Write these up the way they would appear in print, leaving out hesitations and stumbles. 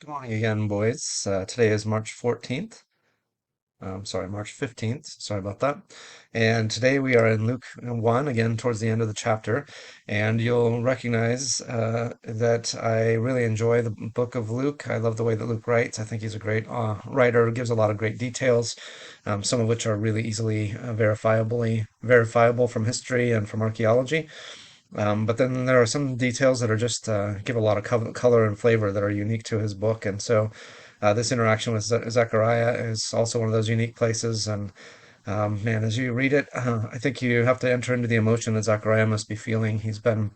Good morning again, boys. Today is March 14th. Sorry, March 15th. Sorry about that. And today we are in Luke 1, again, towards the end of the chapter. And you'll recognize that I really enjoy the book of Luke. I love the way that Luke writes. I think he's a great writer, gives a lot of great details, some of which are really easily verifiable from history and from archaeology. But then there are some details that are just give a lot of color and flavor that are unique to his book. And so this interaction with Zechariah is also one of those unique places. And man, as you read it, I think you have to enter into the emotion that Zechariah must be feeling. He's been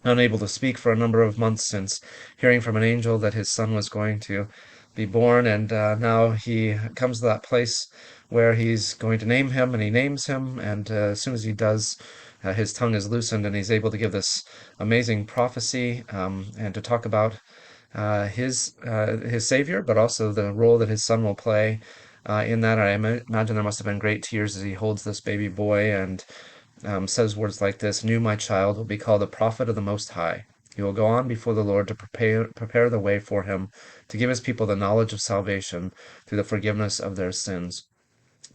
unable to speak for a number of months since hearing from an angel that his son was going to be born. And now he comes to that place where he's going to name him, and he names him. And as soon as he does, his tongue is loosened, and he's able to give this amazing prophecy and to talk about his savior, but also the role that his son will play in that. I imagine there must have been great tears as he holds this baby boy and says words like this: "New, my child, will be called a prophet of the Most High. He will go on before the Lord to prepare the way for him, to give his people the knowledge of salvation through the forgiveness of their sins.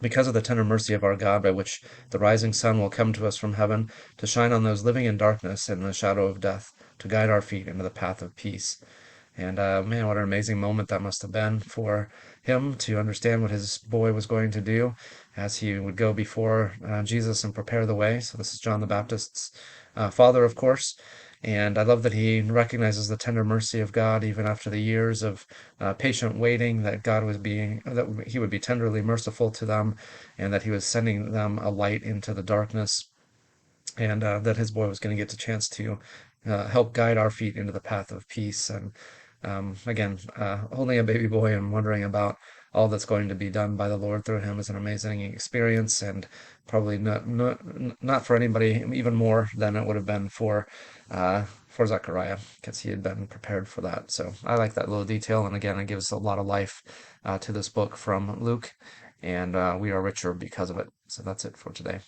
Because of the tender mercy of our God, by which the rising sun will come to us from heaven, to shine on those living in darkness and in the shadow of death, to guide our feet into the path of peace." And man, what an amazing moment that must have been for him to understand what his boy was going to do as he would go before Jesus and prepare the way. So, this is John the Baptist's father, of course. And I love that he recognizes the tender mercy of God even after the years of patient waiting, that that he would be tenderly merciful to them, and that he was sending them a light into the darkness, and that his boy was going to get the chance to help guide our feet into the path of peace. And again, only a baby boy, and wondering about all that's going to be done by the Lord through him is an amazing experience, and probably not for anybody even more than it would have been for Zechariah, because he had been prepared for that. So I like that little detail, and again, it gives a lot of life to this book from Luke, and we are richer because of it. So that's it for today.